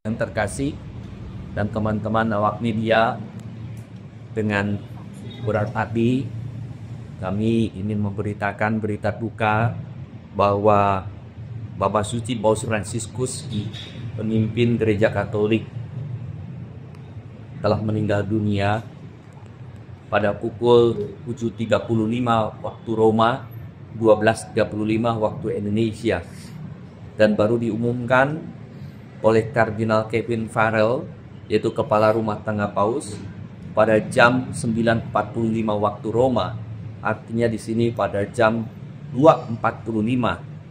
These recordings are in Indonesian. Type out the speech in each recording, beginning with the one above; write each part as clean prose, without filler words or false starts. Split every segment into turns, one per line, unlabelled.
Yang terkasih dan teman-teman awak media, dengan berat hati kami ingin memberitakan berita duka bahwa Bapak Suci Paus Fransiskus, pemimpin Gereja Katolik, telah meninggal dunia pada pukul 7.35 waktu Roma, 12.35 waktu Indonesia, dan baru diumumkan oleh Kardinal Kevin Farrell, yaitu Kepala Rumah Tangga Paus, pada jam 9.45 waktu Roma. Artinya di sini pada jam 2.45,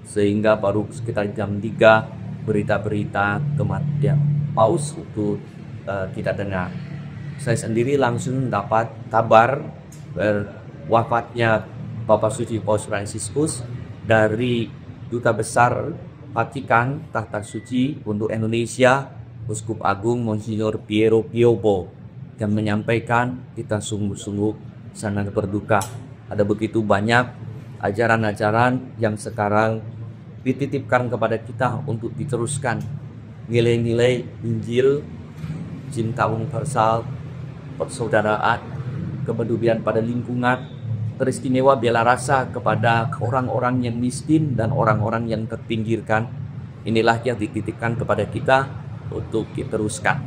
sehingga baru sekitar jam 3 berita-berita kematian Paus itu kita dengar. Saya sendiri langsung dapat kabar wafatnya Bapak Suci Paus Fransiskus dari Duta Besar Vatikan Tahta Suci untuk Indonesia, Uskup Agung Monsignor Piero Pioppo, yang menyampaikan kita sungguh-sungguh sangat berduka. Ada begitu banyak ajaran-ajaran yang sekarang dititipkan kepada kita untuk diteruskan. Nilai-nilai Injil, cinta universal, persaudaraan, kepedulian pada lingkungan, teristimewa bela rasa kepada orang-orang yang miskin dan orang-orang yang terpinggirkan. Inilah yang dititipkan kepada kita untuk diteruskan.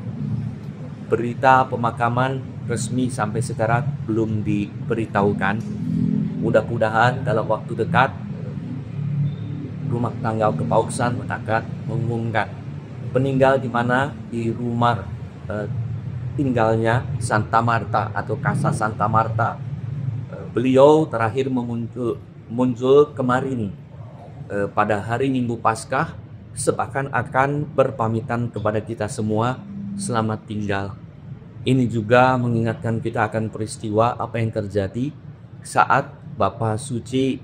Berita pemakaman resmi sampai sekarang belum diberitahukan. Mudah-mudahan dalam waktu dekat Rumah Tangga Kepausan akan mengumumkan peninggal di mana, di rumah tinggalnya Santa Marta atau Casa Santa Marta. Beliau terakhir muncul kemarin pada hari Minggu Paskah, seakan akan berpamitan kepada kita semua selamat tinggal. Ini juga mengingatkan kita akan peristiwa apa yang terjadi saat Bapak Suci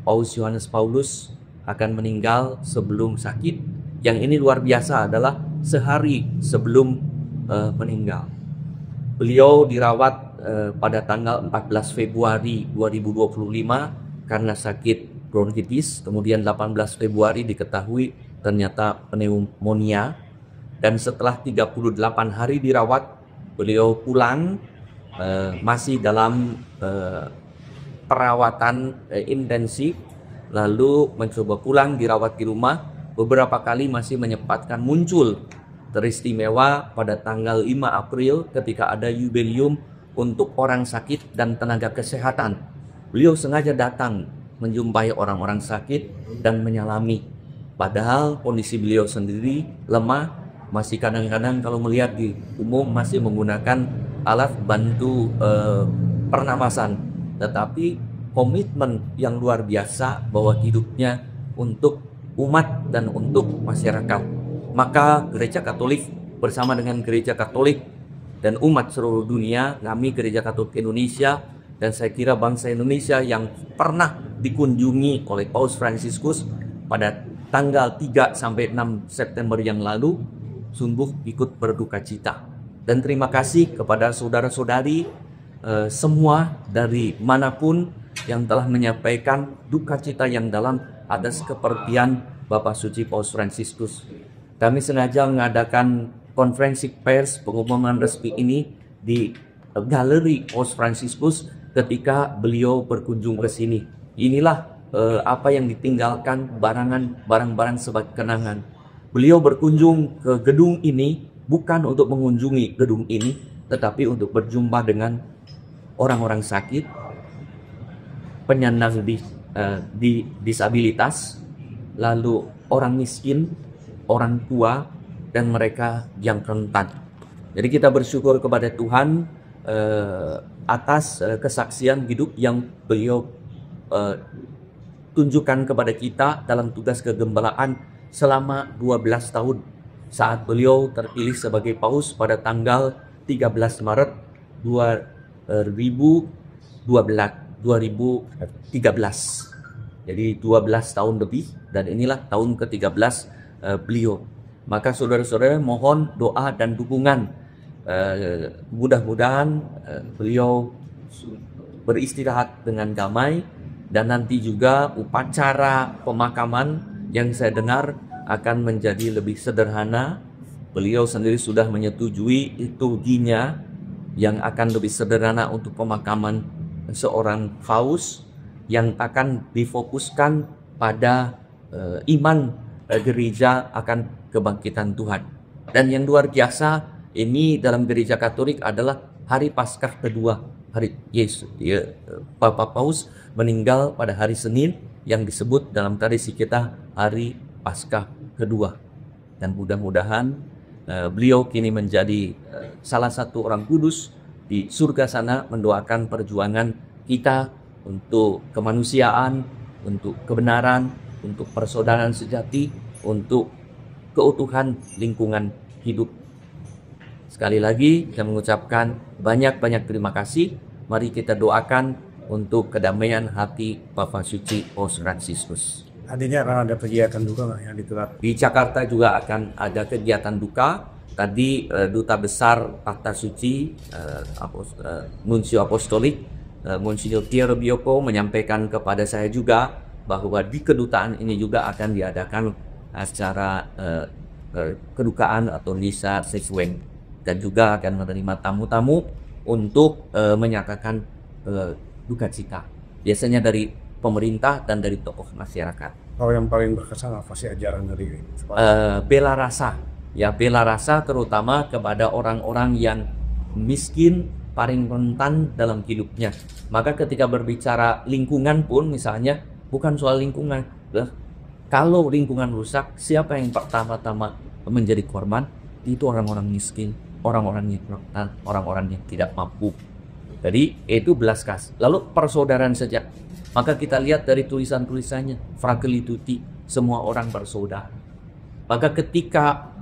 Paus Yohanes Paulus akan meninggal sebelum sakit. Yang ini luar biasa adalah sehari sebelum meninggal. Beliau dirawat pada tanggal 14 Februari 2025 karena sakit bronkitis. Kemudian 18 Februari diketahui ternyata pneumonia. Dan setelah 38 hari dirawat, beliau pulang masih dalam perawatan intensif. Lalu mencoba pulang, dirawat di rumah. Beberapa kali masih menyempatkan muncul teristimewa pada tanggal 5 April ketika ada jubilium untuk orang sakit dan tenaga kesehatan. Beliau sengaja datang menjumpai orang-orang sakit dan menyalami. Padahal kondisi beliau sendiri lemah, masih kadang-kadang kalau melihat di umum masih menggunakan alat bantu pernapasan. Tetapi komitmen yang luar biasa bahwa hidupnya untuk umat dan untuk masyarakat. Maka Gereja Katolik bersama dengan Gereja Katolik dan umat seluruh dunia, kami Gereja Katolik Indonesia, dan saya kira bangsa Indonesia yang pernah dikunjungi oleh Paus Fransiskus pada tanggal 3 sampai 6 September yang lalu, sungguh ikut berduka cita. Dan terima kasih kepada saudara-saudari semua dari manapun yang telah menyampaikan duka cita yang dalam atas kepergian Bapak Suci Paus Fransiskus. Kami sengaja mengadakan konferensi pers pengumuman resmi ini di galeri Paus Fransiskus ketika beliau berkunjung ke sini. Inilah apa yang ditinggalkan barang-barang sebagai kenangan. Beliau berkunjung ke gedung ini bukan untuk mengunjungi gedung ini, tetapi untuk berjumpa dengan orang-orang sakit, penyandang disabilitas, lalu orang miskin, orang tua, dan mereka yang rentan. Jadi kita bersyukur kepada Tuhan atas kesaksian hidup yang beliau tunjukkan kepada kita dalam tugas kegembalaan selama 12 tahun saat beliau terpilih sebagai paus pada tanggal 13 Maret 2013. Jadi 12 tahun lebih, dan inilah tahun ke-13 beliau. Maka saudara-saudara mohon doa dan dukungan. Mudah-mudahan beliau beristirahat dengan damai, dan nanti juga upacara pemakaman yang saya dengar akan menjadi lebih sederhana beliau sendiri sudah menyetujui liturginya yang akan lebih sederhana untuk pemakaman seorang paus, yang akan difokuskan pada iman gereja akan kebangkitan Tuhan. Dan yang luar biasa ini dalam gereja Katolik adalah hari Paskah kedua, hari Yesus. Papa Paus meninggal pada hari Senin yang disebut dalam tradisi kita hari Paskah kedua. Dan mudah-mudahan beliau kini menjadi salah satu orang kudus di surga sana, mendoakan perjuangan kita untuk kemanusiaan, untuk kebenaran, untuk persaudaraan sejati, untuk keutuhan lingkungan hidup. Sekali lagi saya mengucapkan banyak-banyak terima kasih. Mari kita doakan untuk kedamaian hati Papa Suci Paus Fransiskus.
Artinya akan ada kegiatan duka nggak yang dikelar?
Di Jakarta juga akan ada kegiatan duka. Tadi Duta Besar Tahta Suci Nuncio Apostolik Monsignor Piero Biocco menyampaikan kepada saya juga bahwa di kedutaan ini juga akan diadakan acara kedukaan atau misa sesueng, dan juga akan menerima tamu-tamu untuk menyatakan duka cita, biasanya dari pemerintah dan dari tokoh masyarakat.
Kalau yang paling berkesan apa sih ajaran dari
bela rasa, ya bela rasa terutama kepada orang-orang yang miskin, paling rentan dalam hidupnya. Maka ketika berbicara lingkungan pun misalnya, bukan soal lingkungan. Kalau lingkungan rusak, siapa yang pertama-tama menjadi korban? Itu orang-orang miskin, orang-orang yang rentan, orang-orang yang tidak mampu. Jadi itu belas kasih. Lalu persaudaraan sejak. Maka kita lihat dari tulisan-tulisannya, Fratelli Tutti, semua orang bersaudara. Maka ketika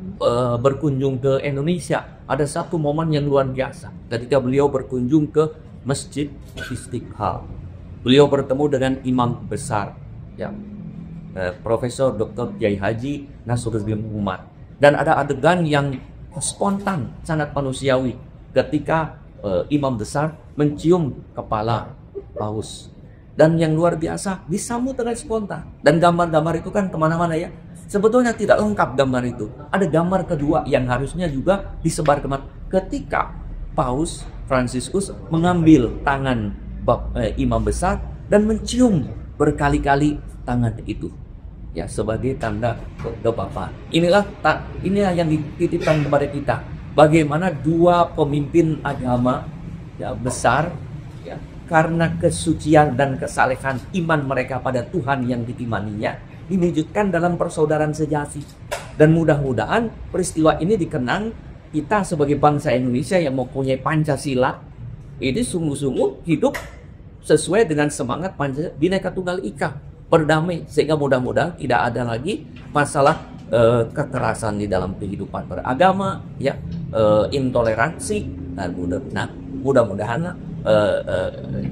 berkunjung ke Indonesia, ada satu momen yang luar biasa. Ketika beliau berkunjung ke Masjid Istiqlal, beliau bertemu dengan imam besar, ya, Profesor Dr. Kiai Haji Nasruddin Umar. Dan ada adegan yang spontan, sangat manusiawi, ketika imam besar mencium kepala paus. Dan yang luar biasa, disambut dengan spontan. Dan gambar-gambar itu kan kemana-mana ya. Sebetulnya tidak lengkap gambar itu. Ada gambar kedua yang harusnya juga disebar kemana. Ketika Paus Fransiskus mengambil tangan imam besar dan mencium berkali-kali tangan itu, ya, sebagai tanda kebapakan. Inilah yang dititipkan kepada kita. Bagaimana dua pemimpin agama, ya, besar, ya, karena kesucian dan kesalehan iman mereka pada Tuhan yang diimaninya, diwujudkan dalam persaudaraan sejati. Dan mudah-mudahan peristiwa ini dikenang kita sebagai bangsa Indonesia yang mempunyai Pancasila ini sungguh-sungguh hidup sesuai dengan semangat Pancasila, Bhinneka Tunggal Ika, berdamai, sehingga mudah-mudahan tidak ada lagi masalah kekerasan di dalam kehidupan beragama, ya, intoleransi. Dan mudah-mudahan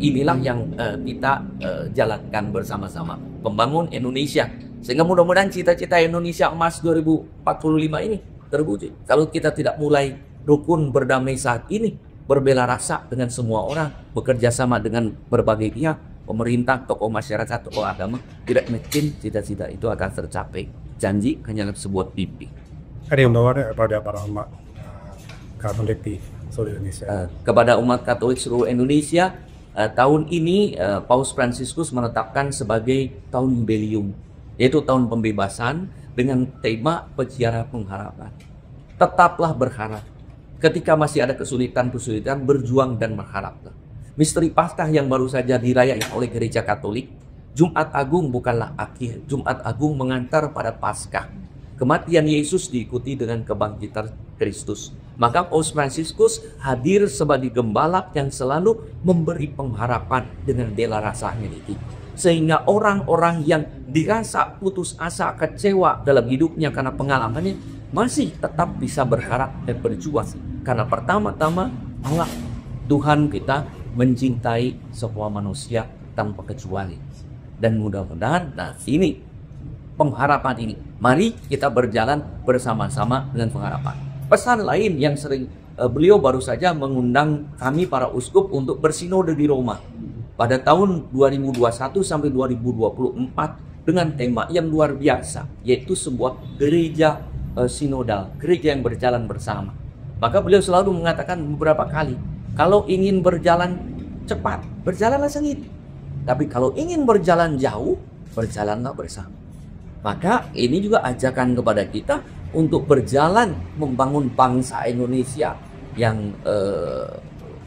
inilah yang kita jalankan bersama-sama, membangun Indonesia, sehingga mudah-mudahan cita-cita Indonesia emas 2045 ini terwujud. Kalau kita tidak mulai rukun berdamai saat ini, berbela rasa dengan semua orang, bekerja sama dengan berbagai pihak, pemerintah, tokoh masyarakat, tokoh agama, tidak mungkin cita-cita itu akan tercapai. Janji hanyalah sebuah mimpi.
Ada yang bawa pada para umat Katolik di seluruh Indonesia?
Kepada umat Katolik seluruh Indonesia, tahun ini Paus Fransiskus menetapkan sebagai tahun Jubileum, yaitu tahun pembebasan dengan tema Peziarah Pengharapan. Tetaplah berharap. Ketika masih ada kesulitan-kesulitan, berjuang dan berharaplah. Misteri Paskah yang baru saja dirayakan oleh Gereja Katolik, Jumat Agung bukanlah akhir. Jumat Agung mengantar pada Paskah. Kematian Yesus diikuti dengan kebangkitan Kristus. Maka Paus Fransiskus hadir sebagai gembala yang selalu memberi pengharapan dengan bela rasanya itu. Sehingga orang-orang yang dirasa putus asa, kecewa dalam hidupnya karena pengalamannya, masih tetap bisa berharap dan berjuang. Karena pertama-tama Allah, Tuhan kita mencintai semua manusia tanpa kecuali. Dan mudah-mudahan, nah ini pengharapan ini, mari kita berjalan bersama-sama dengan pengharapan. Pesan lain yang sering beliau baru saja mengundang kami para uskup untuk bersinode di Roma pada tahun 2021 sampai 2024 dengan tema yang luar biasa, yaitu sebuah gereja sinodal, gereja yang berjalan bersama. Maka beliau selalu mengatakan beberapa kali, kalau ingin berjalan cepat, berjalanlah sendiri. Tapi kalau ingin berjalan jauh, berjalanlah bersama. Maka ini juga ajakan kepada kita untuk berjalan membangun bangsa Indonesia yang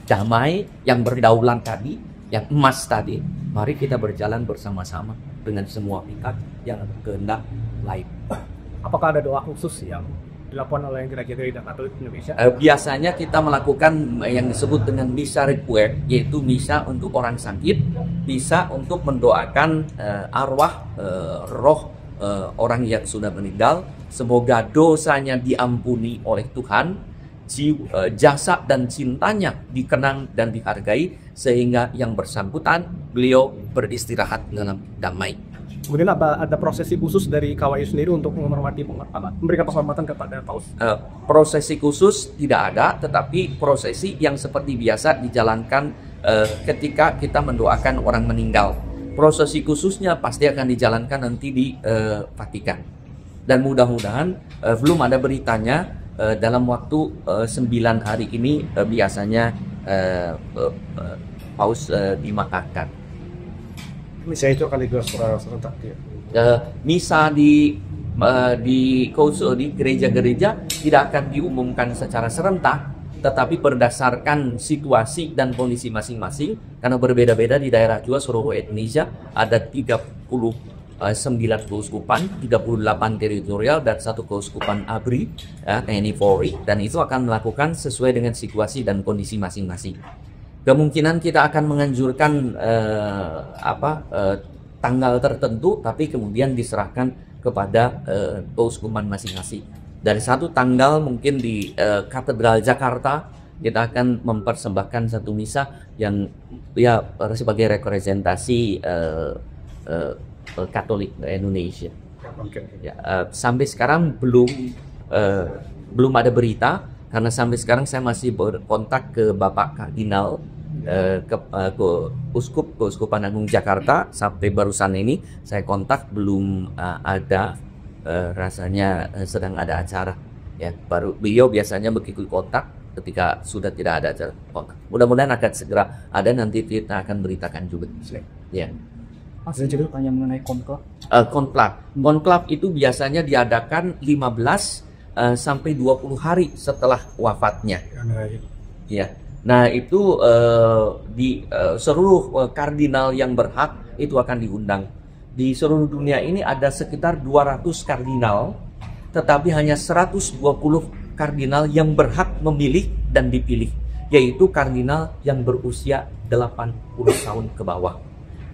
damai, yang berdaulat tadi, yang emas tadi. Mari kita berjalan bersama-sama dengan semua pihak yang kehendak lain.
Apakah ada doa khusus yang dilakukan oleh gereja-gereja Katolik Indonesia?
Biasanya kita melakukan yang disebut dengan misa requiem, yaitu misa untuk orang sakit, misa untuk mendoakan arwah roh orang yang sudah meninggal, semoga dosanya diampuni oleh Tuhan, jasa dan cintanya dikenang dan dihargai, sehingga yang bersangkutan beliau beristirahat dalam damai.
Kemudian ada prosesi khusus dari KWI sendiri untuk menghormati, memberikan penghormatan kepada Paus?
Prosesi khusus tidak ada, tetapi prosesi yang seperti biasa dijalankan ketika kita mendoakan orang meninggal. Prosesi khususnya pasti akan dijalankan nanti di Vatikan. Dan mudah-mudahan belum ada beritanya dalam waktu 9 hari ini biasanya Paus dimakamkan.
Misa itu akan digelar secara serentak ya.
Misa di gereja-gereja tidak akan diumumkan secara serentak, tetapi berdasarkan situasi dan kondisi masing-masing, karena berbeda-beda di daerah juga seluruh Indonesia ada 39 keuskupan, 38 teritorial dan 1 keuskupan ABRI, TNI Polri, dan itu akan melakukan sesuai dengan situasi dan kondisi masing-masing. Kemungkinan kita akan menganjurkan tanggal tertentu, tapi kemudian diserahkan kepada keuskupan masing-masing. Dari satu tanggal mungkin di Katedral Jakarta kita akan mempersembahkan satu misa yang ya sebagai representasi Katolik Indonesia. Ya, sampai sekarang belum ada berita, karena sampai sekarang saya masih berkontak ke Bapak Kardinal Keuskupan Agung Jakarta. Sampai barusan ini saya kontak, belum ada, rasanya sedang ada acara ya. Baru beliau biasanya begitu kontak ketika sudah tidak ada acara kontak. Mudah-mudahan akan segera ada, nanti kita akan beritakan juga ya.
Mas, saya juga tanya mengenai konklav.
Konklav itu biasanya diadakan 15 sampai 20 hari setelah wafatnya ya. Nah itu di seluruh kardinal yang berhak itu akan diundang. Di seluruh dunia ini ada sekitar 200 kardinal, tetapi hanya 120 kardinal yang berhak memilih dan dipilih, yaitu kardinal yang berusia 80 tahun ke bawah.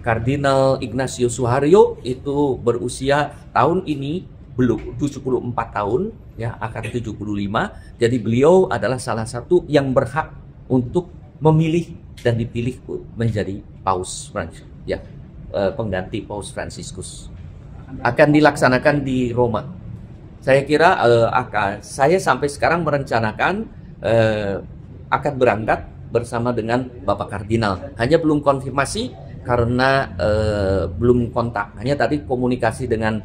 Kardinal Ignatius Suharyo itu berusia tahun ini belum 74 tahun ya, akan 75. Jadi beliau adalah salah satu yang berhak untuk memilih dan dipilih menjadi Paus Francis ya, pengganti Paus Fransiskus. Akan dilaksanakan di Roma. Saya kira saya sampai sekarang merencanakan akan berangkat bersama dengan Bapak Kardinal. Hanya belum konfirmasi karena belum kontak. Hanya tadi komunikasi dengan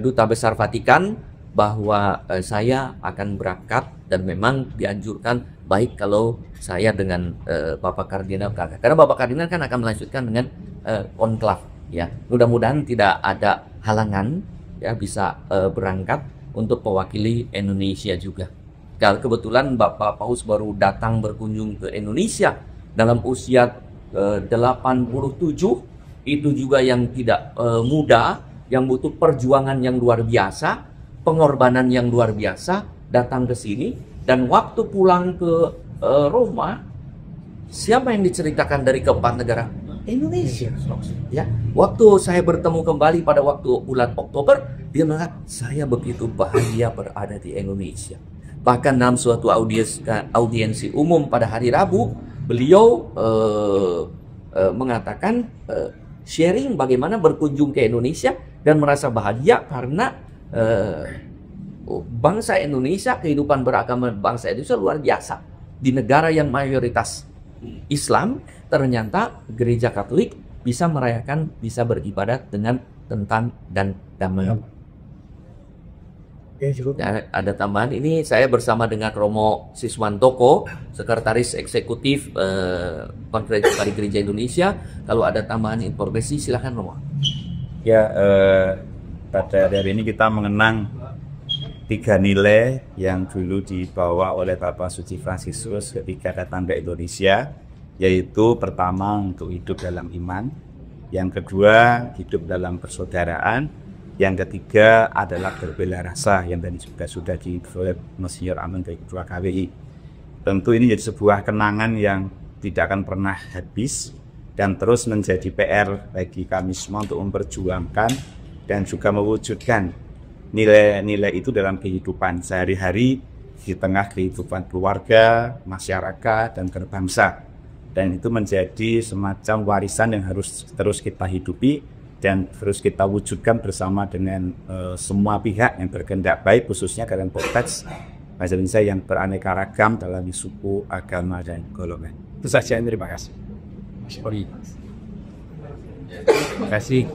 Duta Besar Vatikan bahwa saya akan berangkat, dan memang dianjurkan baik kalau saya dengan Bapak Kardinal berangkat. Karena Bapak Kardinal kan akan melanjutkan dengan konklav ya. Mudah-mudahan tidak ada halangan ya, bisa berangkat untuk mewakili Indonesia juga. Kalau kebetulan Bapak Paus baru datang berkunjung ke Indonesia dalam usia 87, itu juga yang tidak mudah, yang butuh perjuangan yang luar biasa, pengorbanan yang luar biasa, datang ke sini. Dan waktu pulang ke Roma, siapa yang diceritakan dari keempat negara? Indonesia. Ya, waktu saya bertemu kembali pada waktu bulan Oktober, dia mengatakan saya begitu bahagia berada di Indonesia. Bahkan dalam suatu audiensi umum pada hari Rabu, beliau mengatakan sharing bagaimana berkunjung ke Indonesia dan merasa bahagia karena bangsa Indonesia, kehidupan beragama bangsa Indonesia luar biasa. Di negara yang mayoritas Islam, ternyata gereja Katolik bisa merayakan, bisa beribadat dengan tentram dan damai. Ya, ada tambahan ini saya bersama dengan Romo Siswantoko, Sekretaris Eksekutif Konferensi Pari Gereja Indonesia. Kalau ada tambahan informasi silahkan Romo.
Ya, pada hari ini kita mengenang 3 nilai yang dulu dibawa oleh Bapak Suci Fransiskus ketika datang ke Indonesia, yaitu pertama untuk hidup dalam iman, yang kedua hidup dalam persaudaraan, yang ketiga adalah berbela rasa yang tadi juga sudah oleh Monsinyur Amen dari Ketua KWI. Tentu ini jadi sebuah kenangan yang tidak akan pernah habis dan terus menjadi PR bagi kami semua untuk memperjuangkan dan juga mewujudkan nilai-nilai itu dalam kehidupan sehari-hari di tengah kehidupan keluarga, masyarakat, dan berbangsa. Dan itu menjadi semacam warisan yang harus terus kita hidupi dan terus kita wujudkan bersama dengan semua pihak yang berkehendak baik, khususnya dalam konteks bangsa Indonesia yang beraneka ragam dalam suku, agama, dan golongan.
Itu saja, terima kasih.
Terima kasih.